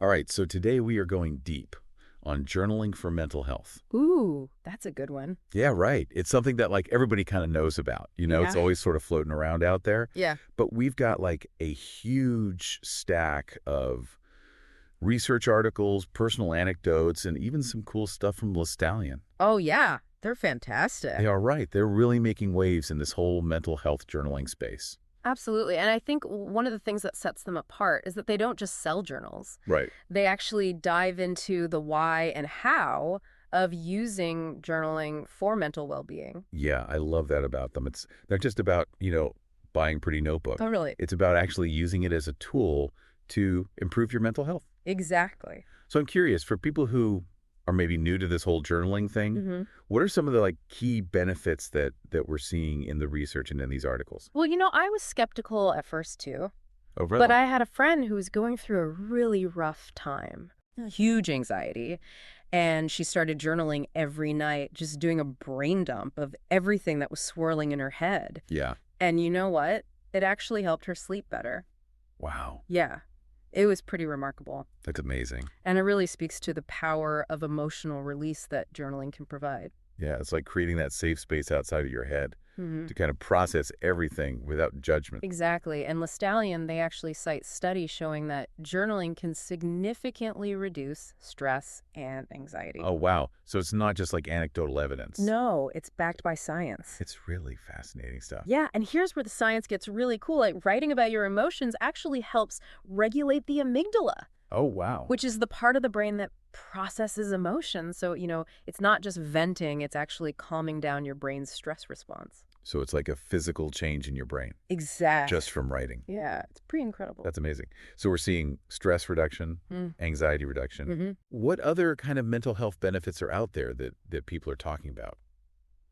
All right, so today we are going deep on journaling for mental health. Ooh, that's a good one. Yeah, right. It's something that everybody kind of knows about. It's Yeah. always sort of floating around out there. Yeah. But we've got a huge stack of research articles, personal anecdotes, and even some cool stuff from Stallion. Oh, yeah. They're They fantastic. are right. They're really making waves in this whole mental health journaling space. Absolutely. And I think one of the things that sets them apart is that they don't just sell journals. Right. They actually dive into the why and how of using journaling for mental well-being. Yeah, I love that about them. It's not just about, buying a pretty notebook. Oh, really? It's about actually using it as a tool to improve your mental health. Exactly. So I'm curious, for people who are maybe new to this whole journaling thing, hmm what are some of the key benefits that we're seeing in the research and in these articles? Well, I was skeptical at first, too. Oh, really? But I had a friend who was going through a really rough time, huge anxiety, and she started journaling every night, just doing a brain dump of everything that was swirling in her head. Yeah. And you know what? It actually helped her sleep better. Wow. Yeah, it was pretty remarkable. That's amazing. And it really speaks to the power of emotional release that journaling can provide. Yeah, it's like creating that safe space outside of your head hmm to kind of process everything without judgment. Exactly. And Stallion, they actually cite studies showing that journaling can significantly reduce stress and anxiety. Oh, wow. So it's not just anecdotal evidence. No, it's backed by science. It's really fascinating stuff. Yeah, and here's where the science gets really cool. Like, writing about your emotions actually helps regulate the amygdala, Oh, wow. which is the part of the brain that processes emotions. So, it's not just venting, it's actually calming down your brain's stress response. So it's like a physical change in your brain Exactly. just from writing. Yeah, it's pretty incredible. That's amazing. So we're seeing stress reduction, Mm. anxiety reduction. hmm What other kind of mental health benefits are out there that people are talking about?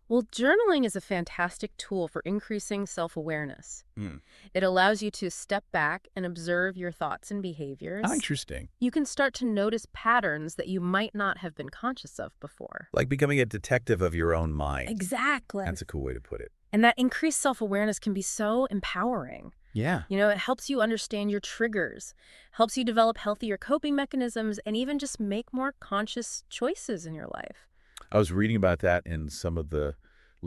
Well, journaling is a fantastic tool for increasing self-awareness. Mm. It allows you to step back and observe your thoughts and behaviors. Oh, interesting. You can start to notice patterns that you might not have been conscious of before. Like becoming a detective of your own mind. Exactly. That's a cool way to put it. And that increased self-awareness can be so empowering. Yeah. It helps you understand your triggers, helps you develop healthier coping mechanisms, and even just make more conscious choices in your life. I was reading about that in some of the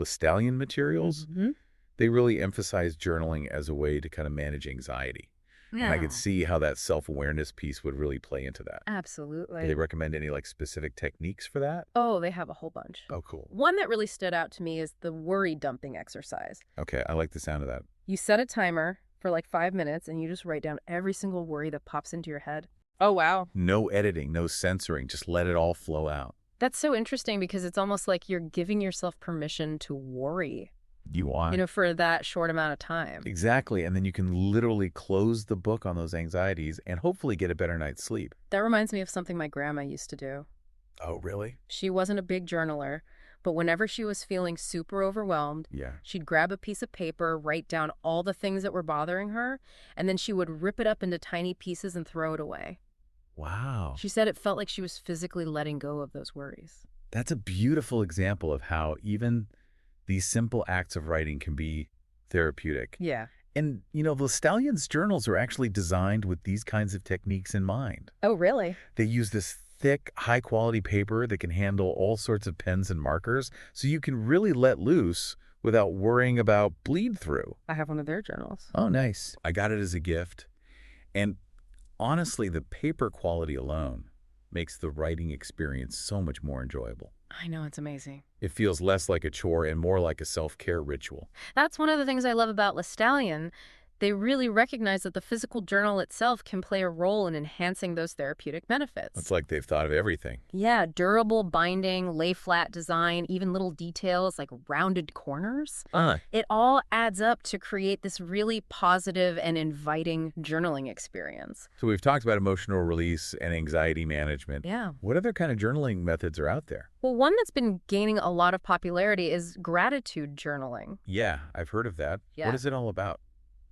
Stallion materials. hmm They really emphasize journaling as a way to kind of manage anxiety. And I could see how that self-awareness piece would really play into that. Do Absolutely. they recommend any specific techniques for that? Oh, they have a whole bunch. Oh, cool. One that really stood out to me is the worry dumping exercise. Okay, I like the sound of that. You set a timer for 5 minutes and you just write down every single worry that pops into your head. Oh, wow. No editing, no censoring, just let it all flow out. That's so interesting because it's almost like you're giving yourself permission to worry, You want. for that short amount of time. Exactly, and then you can literally close the book on those anxieties and hopefully get a better night's sleep. That reminds me of something my grandma used to do. Oh, really? She wasn't a big journaler, but whenever she was feeling super overwhelmed, Yeah. she'd grab a piece of paper, write down all the things that were bothering her, and then she would rip it up into tiny pieces and throw it away. Wow. She said it felt like she was physically letting go of those worries. That's a beautiful example of how even these simple acts of writing can be therapeutic. Yeah. And, the Stallion's journals are actually designed with these kinds of techniques in mind. Oh, really? They use this thick, high-quality paper that can handle all sorts of pens and markers, so you can really let loose without worrying about bleed through. I have one of their journals. Oh, nice. I got it as a gift. And honestly, the paper quality alone makes the writing experience so much more enjoyable. I know, it's amazing. It feels less like a chore and more like a self-care ritual. That's one of the things I love about Stallion. They really recognize that the physical journal itself can play a role in enhancing those therapeutic benefits. It's like they've thought of everything. Yeah, durable binding, lay-flat design, even little details like rounded corners. It all adds up to create this really positive and inviting journaling experience. So we've talked about emotional release and anxiety management. Yeah. What other kind of journaling methods are out there? Well, one that's been gaining a lot of popularity is gratitude journaling. Yeah, I've heard of that. Yeah. What is it all about?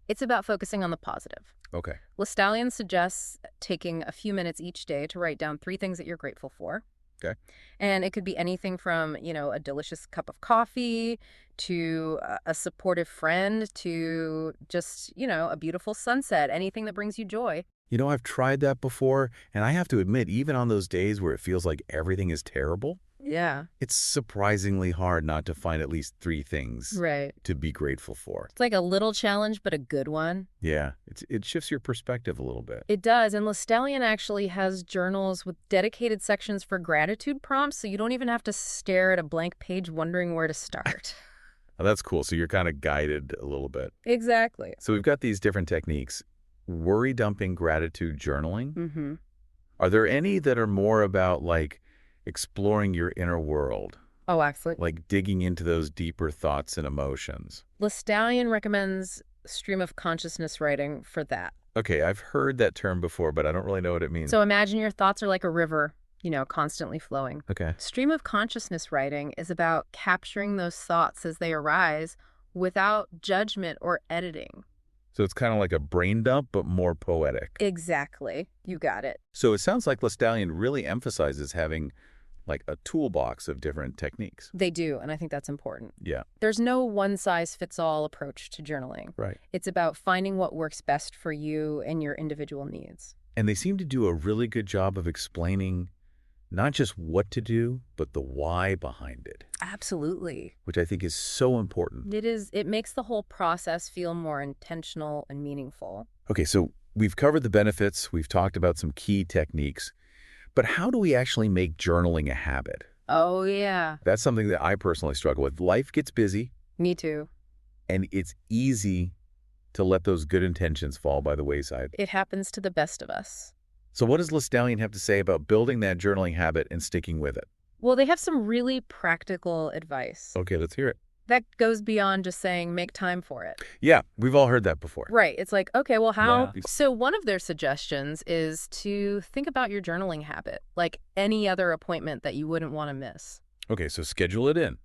It's about focusing on the positive. Okay. Stallion suggests taking a few minutes each day to write down 3 things that you're grateful for. Okay. And it could be anything from, a delicious cup of coffee to a supportive friend to just, a beautiful sunset, anything that brings you joy. I've tried that before, and I have to admit, even on those days where it feels like everything is terrible, Yeah. it's surprisingly hard not to find at least 3 things Right. to be grateful for. It's like a little challenge, but a good one. Yeah, it shifts your perspective a little bit. It does, and Lestallion actually has journals with dedicated sections for gratitude prompts, so you don't even have to stare at a blank page wondering where to start. Oh, that's cool. So you're kind of guided a little bit. Exactly. So we've got these different techniques. Worry dumping, gratitude journaling. Mm-hmm. Are there any that are more about like exploring your inner world, Oh, excellent. like digging into those deeper thoughts and emotions? Lestallion recommends stream of consciousness writing for that. Okay, I've heard that term before, but I don't really know what it means. So imagine your thoughts are like a river, constantly flowing. Okay. Stream of consciousness writing is about capturing those thoughts as they arise without judgment or editing. So it's kind of like a brain dump, but more poetic. Exactly. You got it. So it sounds like Lestallion really emphasizes having like a toolbox of different techniques. They do, and I think that's important. Yeah. There's no one-size-fits-all approach to journaling. Right. It's about finding what works best for you and your individual needs. And they seem to do a really good job of explaining not just what to do, but the why behind it, Absolutely. which I think is so important. It makes the whole process feel more intentional and meaningful. Okay, so we've covered the benefits, we've talked about some key techniques, but how do we actually make journaling a habit? Oh, yeah. That's something that I personally struggle with. Life gets busy, Me too. and it's easy to let those good intentions fall by the wayside. It happens to the best of us. So what does Lestallion have to say about building that journaling habit and sticking with it? Well, they have some really practical advice. Okay, let's hear it. That goes beyond just saying make time for it. Yeah, we've all heard that before. Right. It's like, okay, well, how? Yeah. So one of their suggestions is to think about your journaling habit, like any other appointment that you wouldn't want to miss. Okay, so schedule it in.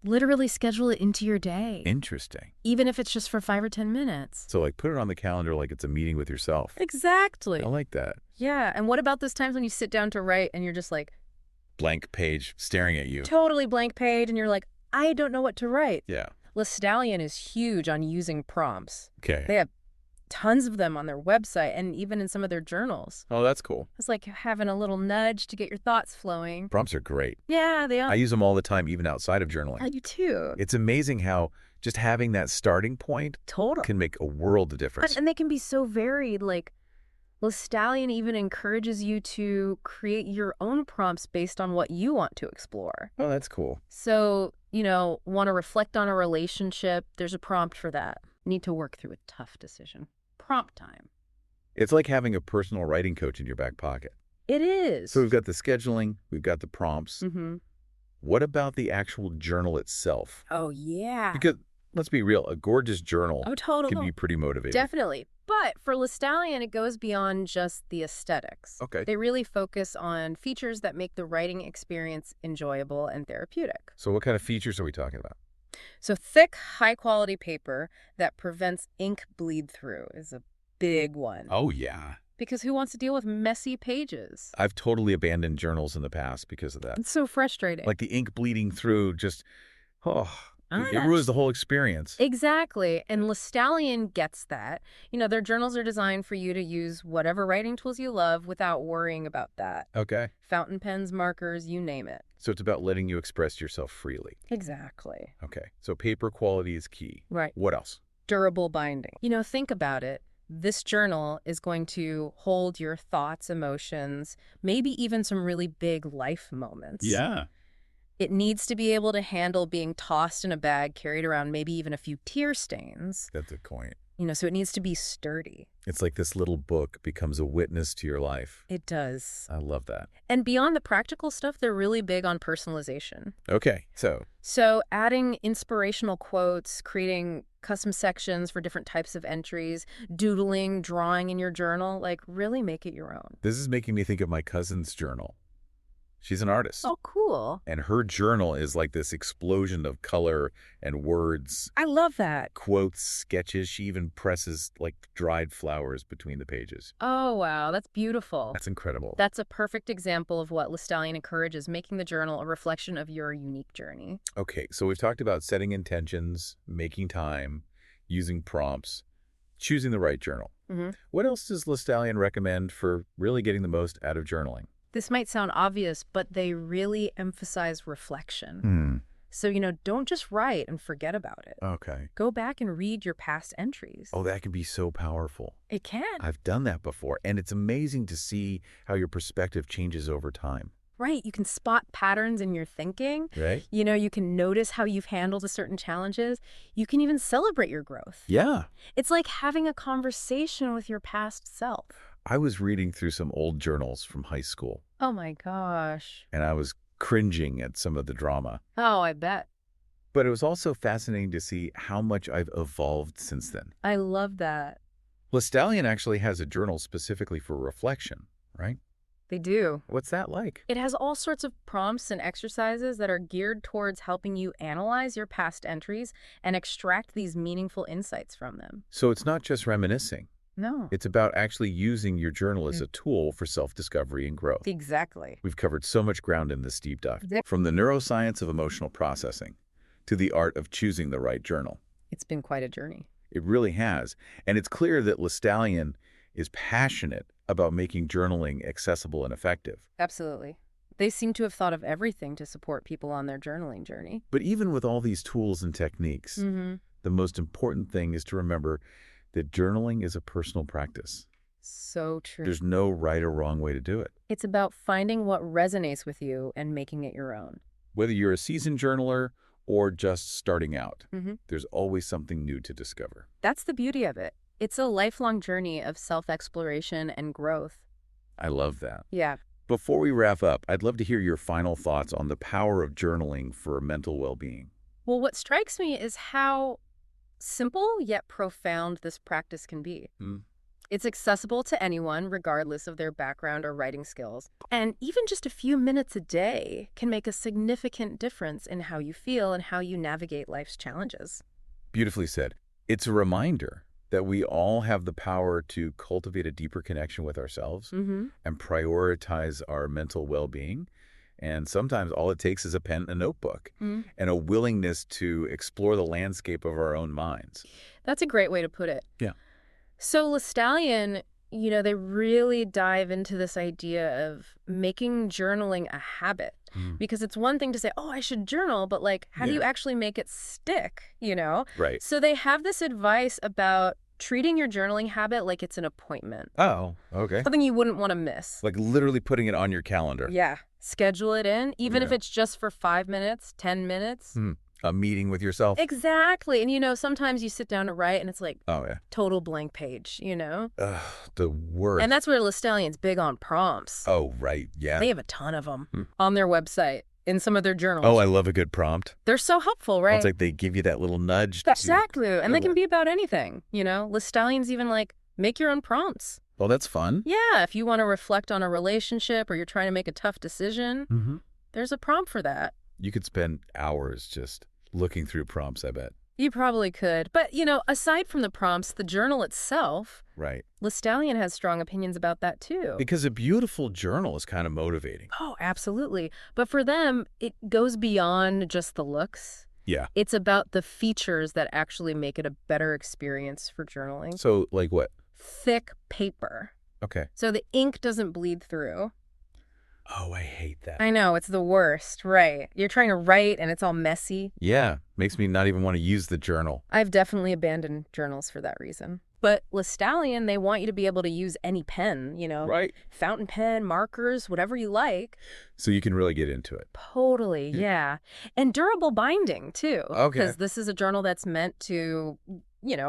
Literally schedule it into your day, Interesting. even if it's just for 5 or 10 minutes. So like put it on the calendar like it's a meeting with yourself. Exactly. I like that. Yeah. And what about those times when you sit down to write and you're just like, Blank page staring at you. totally blank page, and you're like, I don't know what to write. Yeah. Lestallion is huge on using prompts. Okay. They have tons of them on their website and even in some of their journals. Oh, that's cool. It's like having a little nudge to get your thoughts flowing. Prompts are great. Yeah, they are. I use them all the time, even outside of journaling. I do too. It's amazing how just having that starting point Total. can make a world of difference. And they can be so varied. Like, Lestallion even encourages you to create your own prompts based on what you want to explore. Oh, that's cool. So, want to reflect on a relationship, there's a prompt for that. Need to work through a tough decision. Prompt time. It's like having a personal writing coach in your back pocket. It is. So we've got the scheduling, we've got the prompts. Mm-hmm. What about the actual journal itself? Oh, yeah. Because let's be real, a gorgeous journal Oh, totally. can be pretty motivating. Definitely. But for Lestallion, it goes beyond just the aesthetics. Okay. They really focus on features that make the writing experience enjoyable and therapeutic. So what kind of features are we talking about? So thick, high-quality paper that prevents ink bleed through is a big one. Oh, yeah. Because who wants to deal with messy pages? I've totally abandoned journals in the past because of that. It's so frustrating. Like the ink bleeding through just, it that's- ruins the whole experience. Exactly. And Lestallion gets that. Their journals are designed for you to use whatever writing tools you love without worrying about that. Okay. Fountain pens, markers, you name it. So it's about letting you express yourself freely. Exactly. Okay. So paper quality is key. Right. What else? Durable binding. Think about it. This journal is going to hold your thoughts, emotions, maybe even some really big life moments. Yeah. It needs to be able to handle being tossed in a bag, carried around, maybe even a few tear stains. That's a point. So it needs to be sturdy. It's like this little book becomes a witness to your life. It does. I love that. And beyond the practical stuff, they're really big on personalization. Okay. So adding inspirational quotes, creating custom sections for different types of entries, doodling, drawing in your journal, really make it your own. This is making me think of my cousin's journal. She's an artist. Oh, cool. And her journal is like this explosion of color and words, I love that. quotes, sketches. She even presses like dried flowers between the pages. Oh, wow. That's beautiful. That's incredible. That's a perfect example of what Lestallion encourages, making the journal a reflection of your unique journey. Okay, so we've talked about setting intentions, making time, using prompts. Choosing the right journal. Hmm. What else does Listallion recommend for really getting the most out of journaling? This might sound obvious, but they really emphasize reflection. Hmm. So, don't just write and forget about it. Okay. Go back and read your past entries. Oh, that can be so powerful. It can. I've done that before, and it's amazing to see how your perspective changes over time. Right. You can spot patterns in your thinking. Right? You can notice how you've handled a certain challenges. You can even celebrate your growth. Yeah. It's like having a conversation with your past self. I was reading through some old journals from high school, Oh my gosh. and I was cringing at some of the drama. Oh, I bet. But it was also fascinating to see how much I've evolved since then. I love that. Listallion actually has a journal specifically for reflection, right? They do. What's that like? It has all sorts of prompts and exercises that are geared towards helping you analyze your past entries and extract these meaningful insights from them. So it's not just reminiscing. No. It's about actually using your journal as a tool for self-discovery and growth. Exactly. We've covered so much ground in this deep dive, Exactly. from the neuroscience of emotional processing to the art of choosing the right journal. It's been quite a journey. It really has. And it's clear that Listallion is passionate about making journaling accessible and effective. Absolutely. They seem to have thought of everything to support people on their journaling journey. But even with all these tools and techniques, the most important thing is to remember that journaling is a personal practice. So true. There's no right or wrong way to do it. It's about finding what resonates with you and making it your own. Whether you're a seasoned journaler or just starting out, Mm-hmm. there's always something new to discover. That's the beauty of it. It's a lifelong journey of self-exploration and growth. I love that. Yeah. Before we wrap up, I'd love to hear your final thoughts on the power of journaling for mental well-being. Well, what strikes me is how simple yet profound this practice can be. It's accessible to anyone, regardless of their background or writing skills. And even just a few minutes a day can make a significant difference in how you feel and how you navigate life's challenges. Beautifully said. It's a reminder that we all have the power to cultivate a deeper connection with ourselves and prioritize our mental well-being. And sometimes all it takes is a pen and a notebook and a willingness to explore the landscape of our own minds. That's a great way to put it. Yeah. So Listallion, they really dive into this idea of making journaling a habit. Because it's one thing to say, oh, I should journal, but how do you actually make it stick, Right. So they have this advice about treating your journaling habit like it's an appointment. Oh, okay. Something you wouldn't want to miss. Like literally putting it on your calendar. Yeah. Schedule it in, even if Yeah. it's just for 5 minutes, 10 minutes. A meeting with yourself. Exactly. And sometimes you sit down to write and it's like Oh, yeah. total blank page, Ugh, the worst. And that's where Listallion's big on prompts. Oh, right. Yeah. They have a ton of them on their website, in some of their journals. Oh, I love a good prompt. They're so helpful, right? It's like they give you that little nudge. Exactly. And they can be about anything, Listallion's even make your own prompts. Oh, that's fun. Yeah, if you want to reflect on a relationship or you're trying to make a tough decision, there's a prompt for that. You could spend hours just looking through prompts, I bet. You probably could. But, aside from the prompts, the journal itself, Right. Listallion has strong opinions about that too. Because a beautiful journal is kind of motivating. Oh, absolutely. But for them, it goes beyond just the looks. Yeah. It's about the features that actually make it a better experience for journaling. So, like what? Thick paper. Okay. So the ink doesn't bleed through. Oh, I hate that. I know, it's the worst, right? You're trying to write and it's all messy. Yeah. Makes me not even want to use the journal. I've definitely abandoned journals for that reason. But Listallion, they want you to be able to use any pen, Right. fountain pen, markers, whatever you like. So you can really get into it. Totally, yeah. And durable binding, too. Okay. Because this is a journal that's meant to,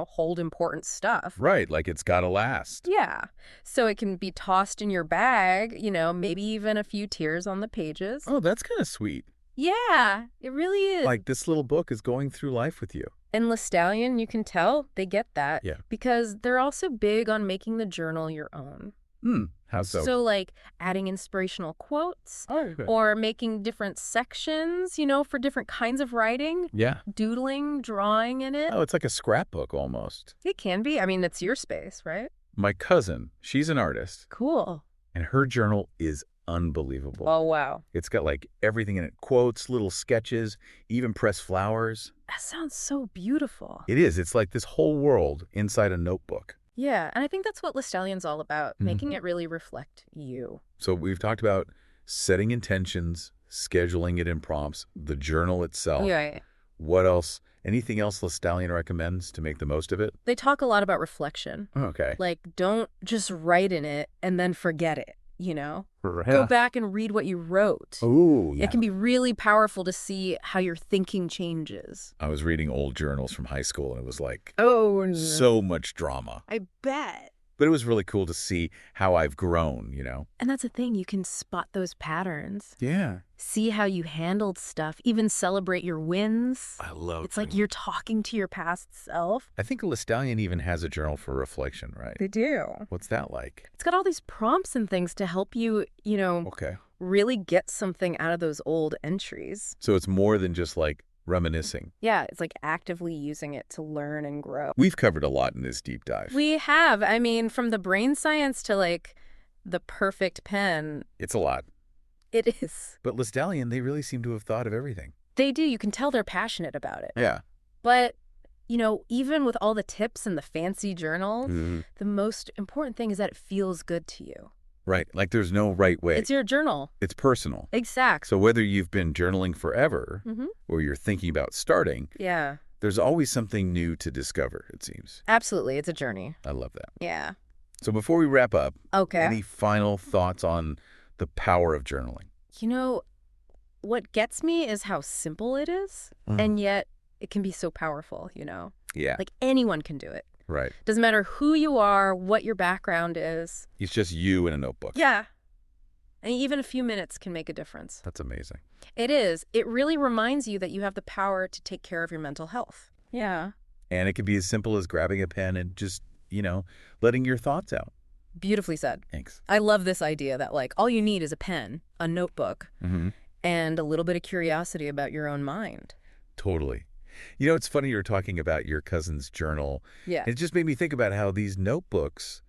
hold important stuff. Right. Like it's got to last. Yeah. So it can be tossed in your bag, maybe even a few tears on the pages. Oh, that's kind of sweet. Yeah, it really is. Like this little book is going through life with you. And Listallion, you can tell they get that. Yeah. Because they're also big on making the journal your own. How so? So adding inspirational quotes or making different sections, for different kinds of writing. Yeah. Doodling, drawing in it. Oh, it's like a scrapbook almost. It can be. I mean, it's your space, right? My cousin, she's an artist, Cool. and her journal is unbelievable. Oh, wow. It's got like everything in it, quotes, little sketches, even pressed flowers. That sounds so beautiful. It is. It's like this whole world inside a notebook. Yeah, and I think that's what Listallion's all about, making it really reflect you. So we've talked about setting intentions, scheduling it in prompts, the journal itself. Yeah. What else? Anything else Listallion recommends to make the most of it? They talk a lot about reflection. Okay. Like, don't just write in it and then forget it, you know? Yeah. Go back and read what you wrote. Oh, yeah. It can be really powerful to see how your thinking changes. I was reading old journals from high school, and it was like, oh, so much drama. I bet. But it was really cool to see how I've grown, you know? And that's the thing. You can spot those patterns. Yeah. See how you handled stuff. Even celebrate your wins. I love it. It's like you're talking to your past self. I think Listallion even has a journal for reflection, right? They do. What's that like? It's got all these prompts and things to help you, Okay. really get something out of those old entries. So it's more than just like reminiscing. Yeah, it's like actively using it to learn and grow. We've covered a lot in this deep dive. We have. I mean, from the brain science to like the perfect pen. It's a lot. It is. But Listallion, they really seem to have thought of everything. They do. You can tell they're passionate about it. Yeah. But, even with all the tips and the fancy journals, the most important thing is that it feels good to you. Right. Like there's no right way. It's your journal. It's personal. Exactly. So whether you've been journaling forever or you're thinking about starting, yeah, there's always something new to discover, it seems. absolutely. It's a journey. I love that. Yeah. So before we wrap up, Okay. any final thoughts on the power of journaling? What gets me is how simple it is, and yet it can be so powerful, Yeah. Like anyone can do it. Right. Doesn't matter who you are, what your background is. It's just you in a notebook. Yeah. And even a few minutes can make a difference. That's amazing. It is. It really reminds you that you have the power to take care of your mental health. Yeah. And it can be as simple as grabbing a pen and just, letting your thoughts out. Beautifully said. Thanks. I love this idea that, like, all you need is a pen, a notebook, and a little bit of curiosity about your own mind. Totally. It's funny you're talking about your cousin's journal. Yeah. It just made me think about how these notebooks,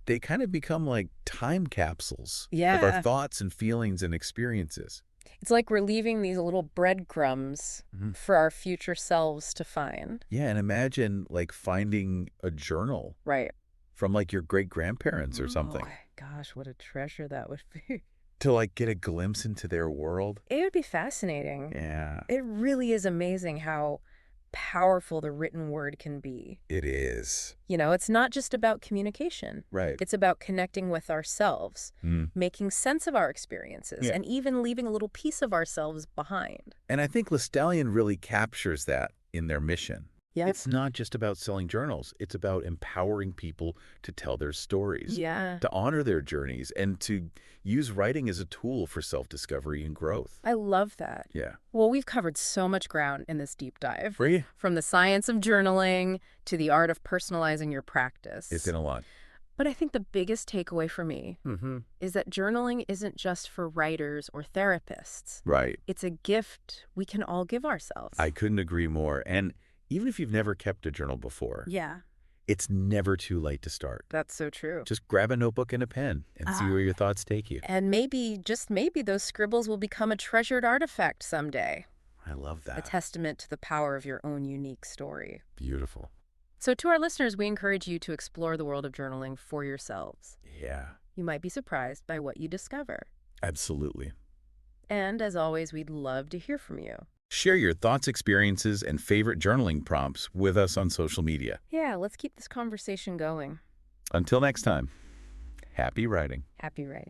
they kind of become like time capsules of our thoughts and feelings and experiences. It's like we're leaving these little breadcrumbs for our future selves to find. Yeah, and imagine like finding a journal. Right. From like your great-grandparents or something. Oh, gosh, what a treasure that would be. To like get a glimpse into their world. It would be fascinating. Yeah. It really is amazing how powerful the written word can be. It is. It's not just about communication. Right. It's about connecting with ourselves, making sense of our experiences, and even leaving a little piece of ourselves behind. And I think Listallion really captures that in their mission. Yeah. It's not just about selling journals. It's about empowering people to tell their stories, to honor their journeys, and to use writing as a tool for self-discovery and growth. I love that. Yeah. Well, we've covered so much ground in this deep dive. Free? From the science of journaling to the art of personalizing your practice. It's in a lot. But I think the biggest takeaway for me is that journaling isn't just for writers or therapists. Right. It's a gift we can all give ourselves. I couldn't agree more. And even if you've never kept a journal before, it's never too late to start. That's so true. Just grab a notebook and a pen and see where your thoughts take you. And maybe, just maybe, those scribbles will become a treasured artifact someday. I love that. A testament to the power of your own unique story. Beautiful. So to our listeners, we encourage you to explore the world of journaling for yourselves. Yeah. You might be surprised by what you discover. Absolutely. And as always, we'd love to hear from you. Share your thoughts, experiences, and favorite journaling prompts with us on social media. Yeah, let's keep this conversation going. Until next time, happy writing. Happy writing.